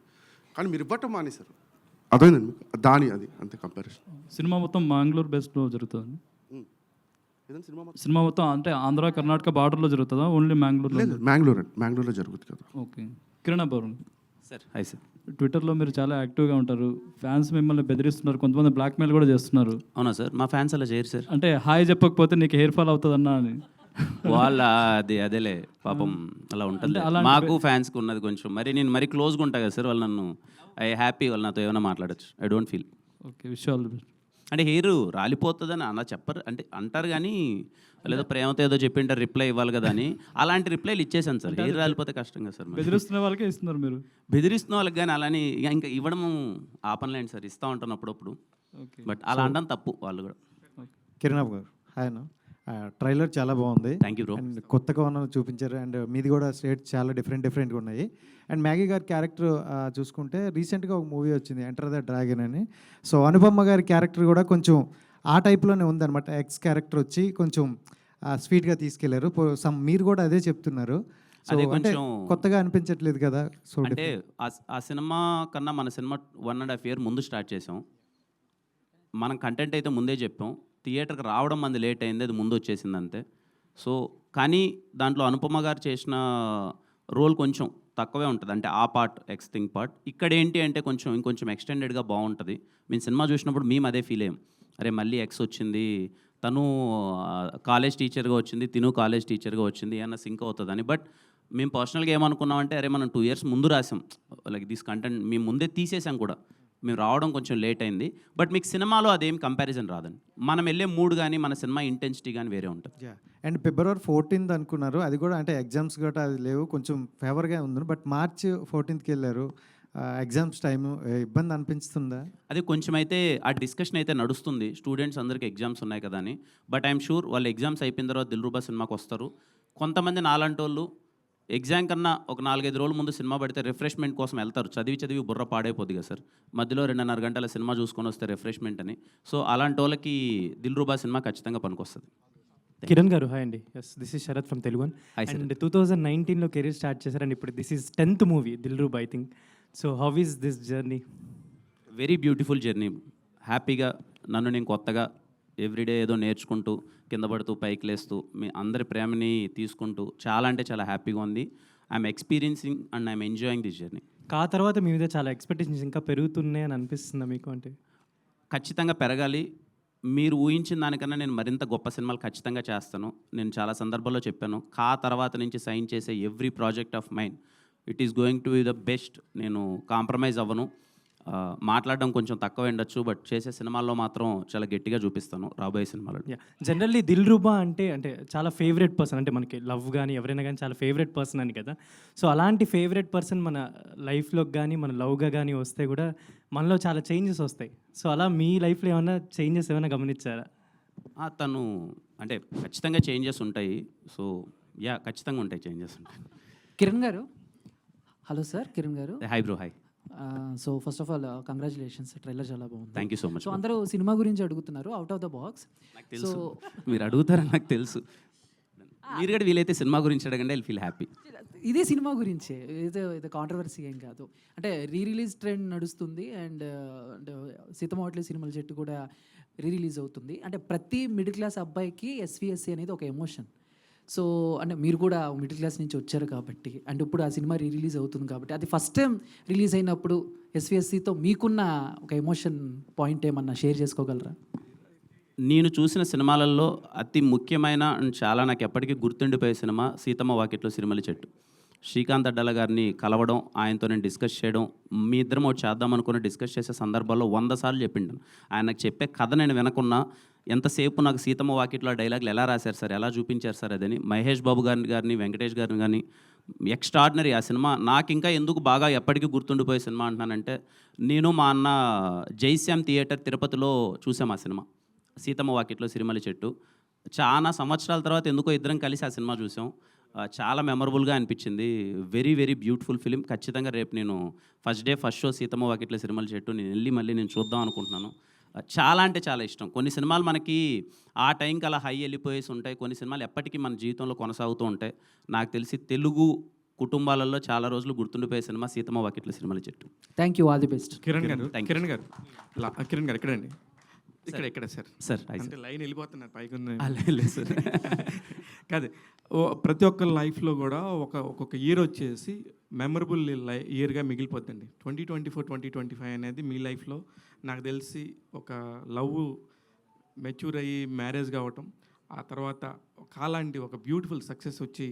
కానీ మీరు ఇవ్వటం మానేశారు. అర్థమైందండి మీకు? అది అంతే కంపారిజన్. సినిమా మొత్తం మ్యాంగ్లూర్ బేస్లో జరుగుతుంది. సినిమా మొత్తం అంటే ఆంధ్ర కర్ణాటక బార్డర్లో జరుగుతుందా, ఓన్లీ మ్యాంగ్లూర్లో? లేదు, మ్యాంగ్లూర్లో జరుగుతుంది కదా. Okay. Kiran Abbavaram sir hi sir. ట్విట్టర్లో మీరు చాలా యాక్టివ్గా ఉంటారు, ఫ్యాన్స్ మిమ్మల్ని బెదిరిస్తున్నారు, కొంతమంది బ్లాక్మెయిల్ కూడా చేస్తున్నారు. అవునా సార్? మా ఫ్యాన్స్ అలా చేయరు సార్. అంటే హాయ్ చెప్పకపోతే నీకు హెయిర్ ఫాల్ అవుతుందన్నా అని. వాళ్ళ అదేలే పాపం అలా ఉంటుంది. మాకు ఫ్యాన్స్కి ఉన్నది కొంచెం మరి నేను మరి క్లోజ్గా ఉంటాను కదా సార్, వాళ్ళు నన్ను హ్యాపీ, వాళ్ళు నాతో ఏమైనా మాట్లాడచ్చు. I don't feel. Okay, wish all the best. అంటే హెయిర్ రాలిపోతుందని అలా చెప్పరు, అంటే అంటారు కానీ లేదో ప్రేమతో ఏదో చెప్పింటారు రిప్లై ఇవ్వాలి కదా అని, అలాంటి రిప్లైలు ఇచ్చేసాను సార్. హెయిర్ రాలిపోతే కష్టం కదా సార్. మరి బెదిరిస్తున్న వాళ్ళకే ఇస్తున్నారు మీరు. బెదిరిస్తున్న వాళ్ళకి కానీ అలాని ఇంకా ఇవ్వడం ఆపనలేండి సార్, ఇస్తూ ఉంటాను అప్పుడప్పుడు. ఓకే. బట్ అలా అనడం తప్పు వాళ్ళు కూడా. కిరణ్ గారు హాయ్ అన్న. ట్రైలర్ చాలా బాగుంది. Thank you bro. అండ్ కొత్తగా ఉన్న చూపించారు. అండ్ మీది కూడా స్టేట్ చాలా డిఫరెంట్గా ఉన్నాయి. అండ్ మ్యాగీ గారి క్యారెక్టర్ చూసుకుంటే రీసెంట్గా ఒక మూవీ వచ్చింది ఎంటర్ ద డ్రాగన్ అని. సో అనుపమ గారి క్యారెక్టర్ కూడా కొంచెం ఆ టైప్లోనే ఉందన్నమాట. ఎక్స్ క్యారెక్టర్ వచ్చి కొంచెం స్వీట్గా తీసుకెళ్లారు. మీరు కూడా అదే చెప్తున్నారు. సో అదే అంటే కొంచెం కొత్తగా అనిపించట్లేదు కదా. సో అంటే ఆ సినిమా కన్నా మన సినిమా 1.5 year ముందు స్టార్ట్ చేసాం. మనం కంటెంట్ అయితే ముందే చెప్పాం, థియేటర్కి రావడం మంది లేట్ అయింది, అది ముందు వచ్చేసింది అంతే. సో కానీ దాంట్లో అనుపమ గారు చేసిన రోల్ కొంచెం తక్కువే ఉంటుంది, అంటే ఆ పార్ట్ ఎక్స్ థింగ్ పార్ట్. ఇక్కడ ఏంటి అంటే కొంచెం ఇంకొంచెం ఎక్స్టెండెడ్గా బాగుంటుంది. మేము సినిమా చూసినప్పుడు మేము అదే ఫీల్ అయ్యాం, అరే మళ్ళీ ఎక్స్ వచ్చింది, తను కాలేజ్ టీచర్గా వచ్చింది, తిను కాలేజ్ టీచర్గా వచ్చింది, ఏమన్నా సింక్ అవుతుందని. బట్ మేము పర్సనల్గా ఏమనుకున్నామంటే అరే మనం 2 years ముందు రాసాం, లైక్ దిస్ కంటెంట్ మేము ముందే తీసేసాం కూడా, మేము రావడం కొంచెం లేట్ అయింది. బట్ మీకు సినిమాలో అదేం కంపారిజన్ రాదండి. మనం వెళ్ళే మూడ్ కానీ మన సినిమా ఇంటెన్సిటీ కానీ వేరే ఉంటుంది. అండ్ February 14th అనుకున్నారు, అది కూడా అంటే ఎగ్జామ్స్ గట్రా అది లేవు, కొంచెం ఫేవర్గా ఉంది. బట్ March 14th వెళ్ళారు, ఎగ్జామ్స్ టైము, ఇబ్బంది అనిపిస్తుందా? అది కొంచెం అయితే ఆ డిస్కషన్ అయితే నడుస్తుంది, స్టూడెంట్స్ అందరికీ ఎగ్జామ్స్ ఉన్నాయి కదా అని. బట్ ఐఎమ్ షూర్ వాళ్ళు ఎగ్జామ్స్ అయిపోయిన తర్వాత దిల్రుబా సినిమాకి వస్తారు. కొంతమంది నాలాంటి వాళ్ళు ఎగ్జామ్ కన్నా ఒక 4-5 రోజుల ముందు సినిమా పడితే రిఫ్రెష్మెంట్ కోసం వెళ్తారు. చదివి బుర్ర పాడైపోద్ది కదా సార్, మధ్యలో 2.5 గంటల సినిమా చూసుకొని వస్తే రిఫ్రెష్మెంట్ అని. సో అలాంటి వాళ్ళకి దిల్రుబా సినిమా ఖచ్చితంగా పనికొస్తుంది. కిరణ్ గారు హాయ్ అండి. Yes, this is Sharath from Telugu. Hi, sir. And 2019లో కెరీర్ స్టార్ట్ చేశారు అండ్ ఇప్పుడు this is 10th movie Dilruba I think. So how is this journey? Very beautiful journey. హ్యాపీగా నన్ను నేను కొత్తగా ఎవ్రీడే ఏదో నేర్చుకుంటూ కింద పడుతూ పైకి లేస్తూ మీ అందరి ప్రేమని తీసుకుంటూ చాలా అంటే చాలా హ్యాపీగా ఉంది. I'm experiencing and I'm enjoying this journey. ఆ తర్వాత మీ మీద చాలా ఎక్స్పెక్టేషన్స్ ఇంకా పెరుగుతున్నాయి అని అనిపిస్తుందా మీకు? అంటే ఖచ్చితంగా పెరగాలి. మీరు ఊహించిన దానికన్నా నేను మరింత గొప్ప సినిమాలు ఖచ్చితంగా చేస్తాను. నేను చాలా సందర్భాల్లో చెప్పాను, తర్వాత నుంచి సైన్ చేసే every project of mind it is going to be the best. నేను కాంప్రమైజ్ అవ్వను. మాట్లాడడం కొంచెం తక్కువ ఉండొచ్చు, బట్ చేసే సినిమాల్లో మాత్రం చాలా గట్టిగా చూపిస్తాను రాబోయే సినిమాలో. జనరల్లీ దిల్రుబా అంటే చాలా ఫేవరెట్ పర్సన్, అంటే మనకి లవ్ కానీ ఎవరైనా కానీ చాలా ఫేవరెట్ పర్సన్ అని కదా. సో అలాంటి ఫేవరెట్ పర్సన్ మన లైఫ్లోకి కానీ మన లవ్గా కానీ వస్తే కూడా మనలో చాలా చేంజెస్ వస్తాయి. సో అలా మీ లైఫ్లో ఏమైనా చేంజెస్ ఏమైనా గమనించారా? తను అంటే ఖచ్చితంగా చేంజెస్ ఉంటాయి. సో ఖచ్చితంగా ఉంటాయి, చేంజెస్ ఉంటాయి. కిరణ్ గారు, హలో సార్. కిరణ్ గారు, hi bro. Hi. So first of all congratulations, trailer చాలా బాగుంది. Thank you so much. So అందరూ సినిమా గురించి అడుగుతున్నారు, అవుట్ ఆఫ్ ద బాక్స్. నాకు తెలుసు మీరు అడుగుతారని నాకు తెలుసు. మీరు కూడా వీలైతే సినిమా గురించి అడగండి, ఐ ఫీల్ హ్యాపీ. ఇదే సినిమా గురించే, ఇది కాంట్రవర్సీ ఏం కాదు. అంటే రిలీజ్ ట్రెండ్ నడుస్తుంది అండ్ సీతమ్మవాట్ల సినిమాల చెట్టు కూడా రిలీజ్ అవుతుంది. అంటే ప్రతి మిడిల్ క్లాస్ అబ్బాయికి ఎస్విఎస్సి అనేది ఒక ఎమోషన్. సో అంటే మీరు కూడా మిడిల్ క్లాస్ నుంచి వచ్చారు కాబట్టి, అండ్ ఇప్పుడు ఆ సినిమా రిలీజ్ అవుతుంది కాబట్టి, అది ఫస్ట్ టైం రిలీజ్ అయినప్పుడు ఎస్విఎస్సితో మీకున్న ఒక ఎమోషన్ పాయింట్ ఏమన్నా షేర్ చేసుకోగలరా? నేను చూసిన సినిమాలలో అతి ముఖ్యమైన అండ్ చాలా నాకు ఎప్పటికీ గుర్తుండిపోయే సినిమా సీతమ్మ వాకిట్లో సిరిమల్లి చెట్టు. శ్రీకాంత్ అడ్డాల గారిని కలవడం, ఆయనతో నేను డిస్కస్ చేయడం, మీ ఇద్దరం ఒకటి చేద్దాం అనుకుని డిస్కస్ చేసే సందర్భాల్లో 100 సార్లు చెప్పిండాను. ఆయన నాకు చెప్పే కథ నేను వినకున్నా ఎంతసేపు నాకు సీతమ్మ వాకిట్లో డైలాగులు ఎలా రాశారు సార్, ఎలా చూపించారు సార్ అదని. మహేష్ బాబు గారిని వెంకటేష్ గారిని కానీ ఎక్స్ట్రాడినరీ ఆ సినిమా. నాకు ఇంకా ఎందుకు బాగా ఎప్పటికీ గుర్తుండిపోయే సినిమా అంటున్నానంటే, నేను మా అన్న జైశ్యామ్ థియేటర్ తిరుపతిలో చూసాం ఆ సినిమా సీతమ్మ వాకిట్లో సిరిమల్లి చెట్టు. చాలా సంవత్సరాల తర్వాత ఎందుకో ఇద్దరం కలిసి ఆ సినిమా చూసాం. చాలా మెమరబుల్గా అనిపించింది. Very very beautiful film. ఖచ్చితంగా రేపు నేను ఫస్ట్ షో సీతమ్మ వాకిట్లో సిరిమల్లి చెట్టు నేను వెళ్ళి మళ్ళీ నేను చూద్దాం అనుకుంటున్నాను. చాలా అంటే చాలా ఇష్టం. కొన్ని సినిమాలు మనకి ఆ టైంకి అలా హై వెళ్ళిపోయేసి ఉంటాయి, కొన్ని సినిమాలు ఎప్పటికీ మన జీవితంలో కొనసాగుతూ ఉంటాయి. నాకు తెలిసి తెలుగు కుటుంబాలలో చాలా రోజులు గుర్తుండిపోయే సినిమా సీతమ్మ వాకిట్లో సిరిమల్లి చెట్టు. Thank you, all the best. Kiran గారు ఎక్కడండి? ఇక్కడ సార్ అంటే లైన్ వెళ్ళిపోతున్నారు పైకి లేదు సార్. కాదు, ప్రతి ఒక్క లైఫ్లో కూడా ఒక్కొక్క ఇయర్ వచ్చేసి మెమరబుల్ ఇయర్గా మిగిలిపోద్దండి. 2024, 2025 అనేది మీ లైఫ్లో నాకు తెలిసి ఒక లవ్ మెచ్యూర్ అయ్యి మ్యారేజ్ కావటం, ఆ తర్వాత కాలాంటి ఒక బ్యూటిఫుల్ సక్సెస్ వచ్చి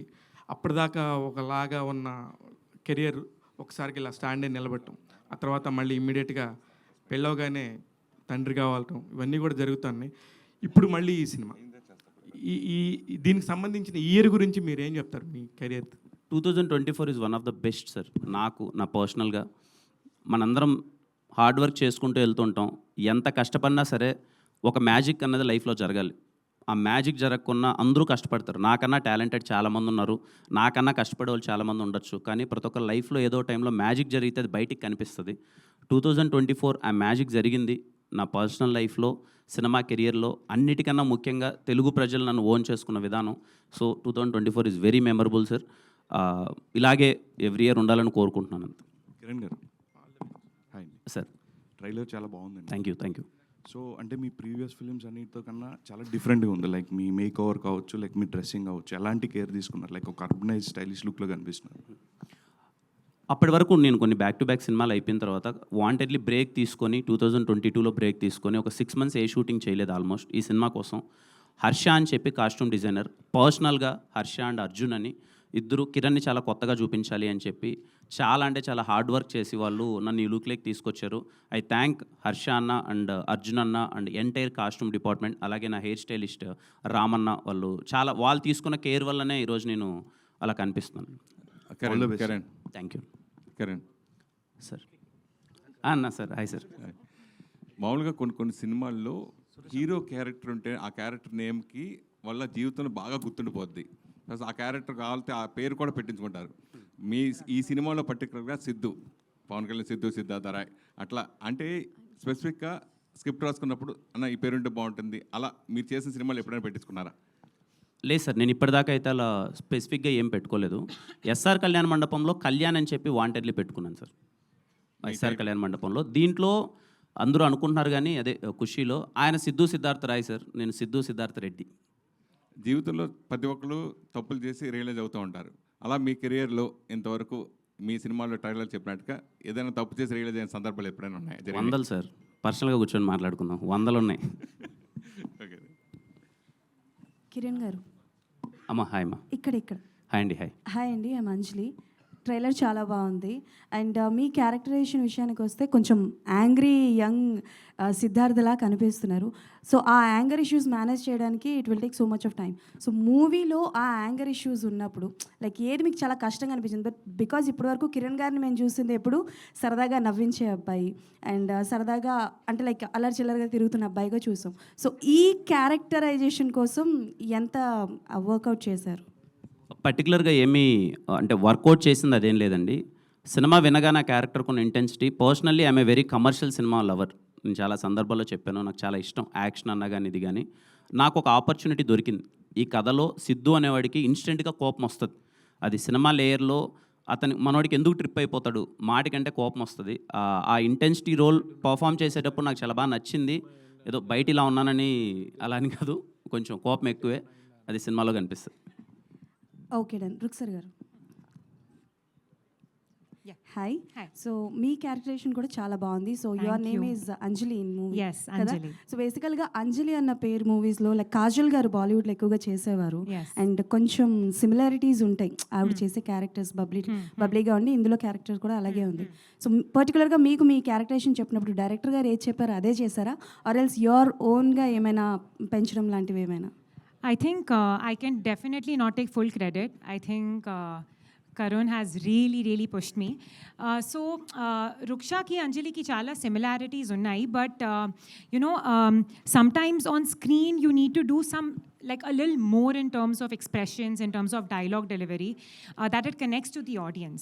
అప్పటిదాకా ఒకలాగా ఉన్న కెరియర్ ఒకసారికి ఇలా స్టాండ్ అయి నిలబెట్టడం, ఆ తర్వాత మళ్ళీ ఇమ్మీడియట్గా పెళ్ళవగానే తండ్రి కావటం ఇవన్నీ కూడా జరుగుతున్నాయి. ఇప్పుడు మళ్ళీ ఈ సినిమా దీనికి సంబంధించిన ఇయర్ గురించి మీరు ఏం చెప్తారు మీ career? 2024 is one of the best sir. నా పర్సనల్గా మనందరం హార్డ్ వర్క్ చేసుకుంటూ వెళ్తుంటాం. ఎంత కష్టపడినా సరే ఒక మ్యాజిక్ అన్నది లైఫ్లో జరగాలి. ఆ మ్యాజిక్ జరగకుండా అందరూ కష్టపడతారు. నాకన్నా టాలెంటెడ్ చాలామంది ఉన్నారు, నాకన్నా కష్టపడే వాళ్ళు చాలామంది ఉండొచ్చు. కానీ ప్రతి ఒక్క లైఫ్లో ఏదో టైంలో మ్యాజిక్ జరిగితే అది బయటికి కనిపిస్తుంది. 2024 ఆ మ్యాజిక్ జరిగింది నా పర్సనల్ లైఫ్లో, సినిమా కెరియర్లో. అన్నిటికన్నా ముఖ్యంగా తెలుగు ప్రజలు నన్ను ఓన్ చేసుకున్న విధానం. So 2024 is very memorable sir. ఇలాగే ఎవ్రీ ఇయర్ ఉండాలని కోరుకుంటున్నాను అంతే. కిరణ్ గారు హాయ్ సార్. ట్రైలర్ చాలా బాగుందండి. Thank you. సో అంటే మీ ప్రీవియస్ ఫిలిమ్స్ అన్నిటితో కన్నా చాలా డిఫరెంట్గా ఉంది. లైక్ మీ మేక్ ఓవర్ కావచ్చు, లైక్ మీ డ్రెస్సింగ్ కావచ్చు, ఎలాంటి కేర్ తీసుకున్నారు? లైక్ ఒక అర్బనైజ్ స్టైలిష్ లుక్లో కనిపిస్తున్నారు. అప్పటి వరకు నేను కొన్ని బ్యాక్ టు బ్యాక్ సినిమాలు అయిపోయిన తర్వాత వాంటెడ్లీ బ్రేక్ తీసుకొని 2022లో బ్రేక్ తీసుకొని ఒక 6 months ఏ షూటింగ్ చేయలేదు ఆల్మోస్ట్. ఈ సినిమా కోసం హర్ష అని చెప్పి కాస్ట్యూమ్ డిజైనర్, పర్సనల్గా హర్ష అండ్ అర్జున్ అని ఇద్దరు కిరణ్ని చాలా కొత్తగా చూపించాలి అని చెప్పి చాలా అంటే చాలా హార్డ్ వర్క్ చేసి వాళ్ళు నన్ను ఈ లుక్లోకి తీసుకొచ్చారు. ఐ థ్యాంక్ హర్ష అన్న అండ్ అర్జున్ అన్న అండ్ ఎంటైర్ కాస్ట్యూమ్ డిపార్ట్మెంట్, అలాగే నా హెయిర్ స్టైలిస్ట్ రామన్న. వాళ్ళు తీసుకున్న కేర్ వల్లనే ఈరోజు నేను అలా కనిపిస్తున్నాను. Kiran thank you. Kiran sir. అన్న సార్. Hi sir. మామూలుగా కొన్ని సినిమాల్లో హీరో క్యారెక్టర్ ఉంటే ఆ క్యారెక్టర్ నేమ్కి వాళ్ళ జీవితంలో బాగా గుర్తుండిపోద్ది. ప్లస్ ఆ క్యారెక్టర్ కావాలంటే ఆ పేరు కూడా పెట్టించుకుంటారు. ఈ సినిమాలో పర్టికులర్గా సిద్ధు, పవన్ కళ్యాణ్ సిద్ధు, సిద్ధార్థ రాయ్ అట్లా అంటే స్పెసిఫిక్గా స్క్రిప్ట్ రాసుకున్నప్పుడు అన్న ఈ పేరు ఉంటే బాగుంటుంది, అలా మీరు చేసిన సినిమాలు ఎప్పుడైనా పెట్టించుకున్నారా? లేదు సార్, నేను ఇప్పటిదాకా అయితే అలా స్పెసిఫిక్గా ఏం పెట్టుకోలేదు. ఎస్ఆర్ కళ్యాణ మండపంలో కళ్యాణ్ అని చెప్పి వాంటెడ్లీ పెట్టుకున్నాను సార్. ఎస్ఆర్ కళ్యాణ మండపంలో దీంట్లో అందరూ అనుకుంటున్నారు కానీ అదే ఖుషీలో ఆయన సిద్ధు సిద్ధార్థ రాయ్ సార్, నేను సిద్ధు సిద్ధార్థ రెడ్డి. జీవితంలో ప్రతి ఒక్కరు తప్పులు చేసి రియలైజ్ అవుతూ ఉంటారు. అలా మీ కెరియర్లో ఇంతవరకు మీ సినిమాలో ట్రైలర్ చెప్పినట్టుగా ఏదైనా తప్పు చేసి రియలైజ్ అయిన సందర్భాలు ఎప్పుడైనా ఉన్నాయి? 100 సార్. పర్సనల్గా కూర్చొని మాట్లాడుకుందాం. 100 ఉన్నాయి. ఓకే. కిరణ్ గారు. అమ్మ హాయ్ అమ్మా. ఇక్కడ హాయ్ అండి. హాయ్ అండి, ఐఎమ్ అంజలి. ట్రైలర్ చాలా బాగుంది. అండ్ మీ క్యారెక్టరైజేషన్ విషయానికి వస్తే కొంచెం యాంగ్రీ యంగ్ సిద్ధార్థలా కనిపిస్తున్నారు. సో ఆ యాంగర్ ఇష్యూస్ మేనేజ్ చేయడానికి it will take so much of time. So మూవీలో ఆ యాంగర్ ఇష్యూస్ ఉన్నప్పుడు లైక్ ఏది మీకు చాలా కష్టంగా అనిపించింది? బట్ బికాజ్ ఇప్పటివరకు కిరణ్ గారిని మేము చూసింది ఎప్పుడు సరదాగా నవ్వించే అబ్బాయి అండ్ సరదాగా అంటే లైక్ అల్లరి చిల్లరగా తిరుగుతున్న అబ్బాయిగా చూసాం. సో ఈ క్యారెక్టరైజేషన్ కోసం ఎంత వర్కౌట్ చేశారు? పర్టికులర్గా ఏమీ అంటే వర్కౌట్ చేసింది అదేం లేదండి. సినిమా వినగా నా క్యారెక్టర్ కొన్ని intensity. Personally I'm a very commercial cinema lover. నేను చాలా సందర్భాల్లో చెప్పాను, నాకు చాలా ఇష్టం యాక్షన్ అన్నా కానీ ఇది కానీ. నాకు ఒక ఆపర్చునిటీ దొరికింది. ఈ కథలో సిద్ధు అనేవాడికి ఇన్స్టెంట్గా కోపం వస్తుంది. అది సినిమా లేయర్లో మనవాడికి ఎందుకు ట్రిప్ అయిపోతాడు, మాటికంటే కోపం వస్తుంది. ఆ ఇంటెన్సిటీ రోల్ పర్ఫామ్ చేసేటప్పుడు నాకు చాలా బాగా నచ్చింది. ఏదో బయట ఇలా ఉన్నానని అలా అని కాదు, కొంచెం కోపం ఎక్కువే. అది సినిమాలో కనిపిస్తుంది. Okay done. రుక్సర్ గారు. హాయ్. సో మీ క్యారెక్టరేషన్ కూడా చాలా బాగుంది. So your name is Anjali in movie. Yes, Anjali. So బేసికల్గా అంజలి అన్న పేరు మూవీస్లో లైక్ కాజల్ గారు బాలీవుడ్లో ఎక్కువగా చేసేవారు. అండ్ కొంచెం సిమిలారిటీస్ ఉంటాయి ఆవిడ చేసే క్యారెక్టర్స్ బబ్లీగా ఉండి, ఇందులో క్యారెక్టర్ కూడా అలాగే ఉంది. సో పర్టికులర్గా మీకు మీ క్యారెక్టరేషన్ చెప్పినప్పుడు డైరెక్టర్ గారు ఏది చెప్పారో అదే చేశారా, ఆర్ ఎల్స్ యువర్ ఓన్గా ఏమైనా పెంచడం లాంటివి ఏమైనా? I think I can definitely not take full credit. I think Karun has really pushed me. Ruksha ki Anjali ki chala similarities unnai, but sometimes on screen you need to do some like a little more in terms of expressions, in terms of dialogue delivery, that it connects to the audience.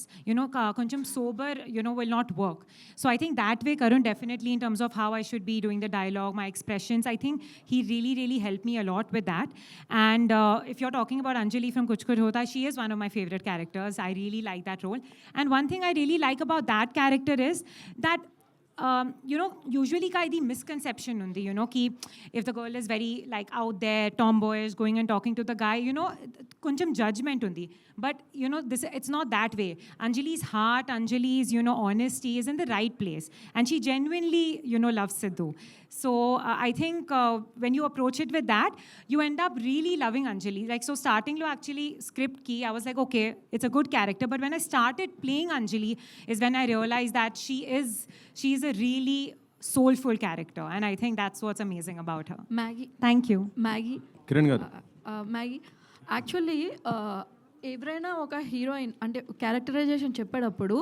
Koncham sober, will not work. So I think that way Karun definitely, in terms of how I should be doing the dialogue, my expressions, I think he really helped me a lot with that. And if you're talking about Anjali from Kuch Kuch Hota, she is one of my favorite characters. I really like that role. And one thing I really like about that character is that usually the misconception undi, ki if the girl is very like out there, tomboyish, going and talking to the guy, koncham judgment undi. But it's not that way. Anjali's heart, Anjali's honesty is in the right place, and she genuinely loves Sidhu. So I think when you approach it with that, you end up really loving Anjali. Like, so starting lo actually script ki I was like, okay, it's a good character, but when I started playing Anjali is when I realized that she is a really soulful character. And I think that's what's amazing about her. Maggi Thank you. Kiran గారు Maggi actually ఎవరైనా ఒక heroine అంటే characterisation చెప్పేటప్పుడు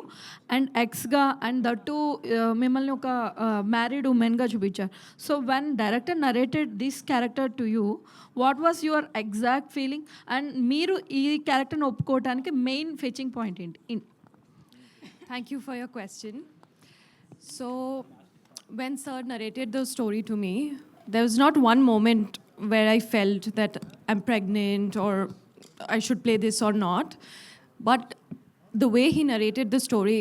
and ఎక్స్గా and that మిమ్మల్ని ఒక married ఉమెన్గా చూపించారు. So when director narrated this character to you, what was your exact feeling? And మీరు ఈ క్యారెక్టర్ని ఒప్పుకోవడానికి మెయిన్ ఫెచింగ్ పాయింట్ ఏంటి? Thank you for your question. So, when Sir narrated the story to me, there was not one moment where I felt that I'm pregnant or I should play this or not. But the way he narrated the story,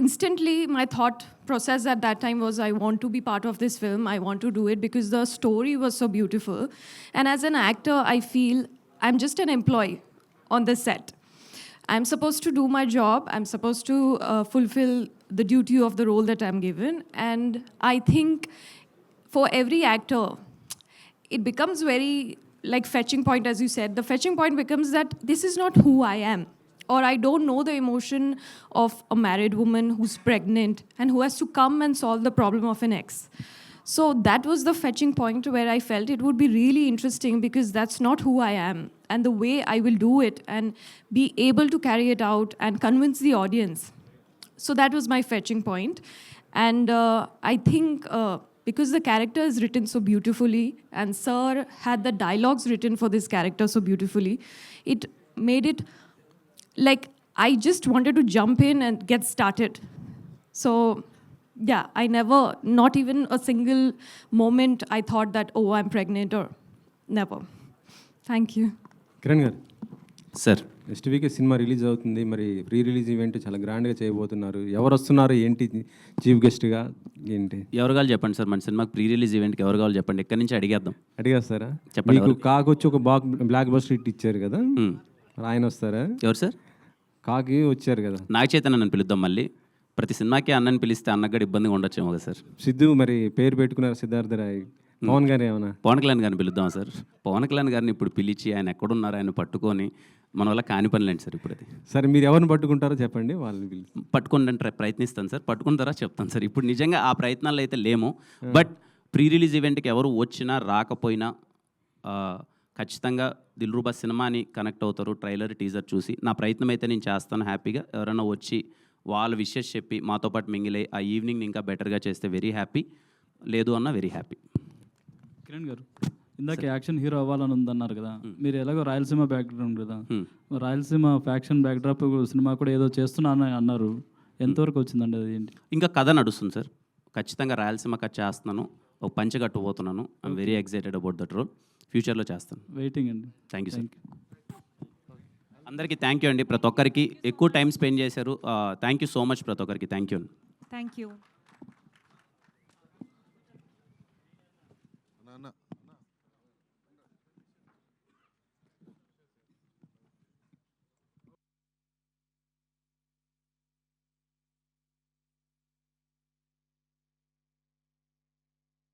instantly my thought process at that time was, I want to be part of this film. I want to do it because the story was so beautiful. And as an actor, I feel I'm just an employee on the set. I'm supposed to do my job. I'm supposed to fulfill the duty of the role that I'm given. And I think for every actor, it becomes very like fetching point, as you said. The fetching point becomes that this is not who I am, or I don't know the emotion of a married woman who's pregnant and who has to come and solve the problem of an ex. So that was the fetching point where I felt it would be really interesting because that's not who I am. And the way I will do it and be able to carry it out and convince the audience. So that was my fetching point. And I think because the character is written so beautifully and Sir had the dialogues written for this character so beautifully, it made it like I just wanted to jump in and get started. So yeah, I never, not even a single moment I thought that, oh, I'm pregnant or never. Thank you. Kiran గారు sir, next week cinema release అవుతుంది. మరి pre release event చాలా గ్రాండ్గా చేయబోతున్నారు. ఎవరు వస్తున్నారు, ఏంటి chief గెస్ట్గా, ఏంటి ఎవరు కావాలి చెప్పండి సార్. మన సినిమాకి ప్రీ రిలీజ్ ఈవెంట్కి ఎవరు కావాలి చెప్పండి, ఎక్కడి నుంచి అడిగేద్దాం. అడిగేస్తారా? చెప్పండి. మీకు కాకి వచ్చి ఒక బ్లాక్ బస్టర్ హిట్ ఇచ్చారు కదా, మరి ఆయన వస్తారా? ఎవరు సార్? కాకి వచ్చారు కదా. నాగ చైతన్య నన్ను పిలుద్దాం మళ్ళీ. ప్రతి సినిమాకి అన్నని పిలిస్తే అన్నగడ ఇబ్బందిగా ఉండొచ్చేమో కదా సార్. సిద్ధు మరి పేరు పెట్టుకున్నారు సిద్ధార్థ రాయ్. పవన్ గారు ఏమన్నా? పవన్ కళ్యాణ్ గారిని పిలుద్దాం సార్. పవన్ కళ్యాణ్ గారిని ఇప్పుడు పిలిచి ఆయన ఎక్కడున్నారు ఆయన పట్టుకొని మన వల్ల కాని పనిలేండి సార్ ఇప్పుడు అది. సరే మీరు ఎవరిని పట్టుకుంటారో చెప్పండి, వాళ్ళని పిలిచి పట్టుకుంటే ప్రయత్నిస్తాను సార్. పట్టుకుంటారా చెప్తాను సార్. ఇప్పుడు నిజంగా ఆ ప్రయత్నాలు అయితే లేము. బట్ ప్రీ రిలీజ్ ఈవెంట్కి ఎవరు వచ్చినా రాకపోయినా ఖచ్చితంగా దిల్రూబా సినిమాని కనెక్ట్ అవుతారు. ట్రైలర్ టీజర్ చూసి నా ప్రయత్నం అయితే నేను చేస్తాను. హ్యాపీగా ఎవరైనా వచ్చి వాళ్ళ విషెస్ చెప్పి మాతో పాటు మింగిలే ఆ ఈవినింగ్ ఇంకా బెటర్గా చేస్తే వెరీ హ్యాపీ, లేదు అన్న వెరీ హ్యాపీ. కిరణ్ గారు, ఇందాక యాక్షన్ హీరో అవ్వాలని ఉందన్నారు కదా, మీరు ఎలాగో రాయలసీమ బ్యాక్గ్రౌండ్ కదా, రాయలసీమ ఫ్యాక్షన్ బ్యాక్డ్రాప్ సినిమా కూడా ఏదో చేస్తున్నాను అన్నారు, ఎంతవరకు వచ్చిందండి అది? ఏంటి ఇంకా కథ నడుస్తుంది సార్. ఖచ్చితంగా రాయలసీమ కథ చేస్తున్నాను, ఒక పంచ కట్టుపోతున్నాను. I'm very excited about that role. ఫ్యూచర్లో చేస్తాను. వెయిటింగ్ అండి. Thank you sir. అందరికీ థ్యాంక్ యూ అండి. ప్రతి ఒక్కరికి ఎక్కువ టైం స్పెండ్ చేశారు. థ్యాంక్ యూ సో మచ్ ప్రతి ఒక్కరికి. Thank you. Thank you.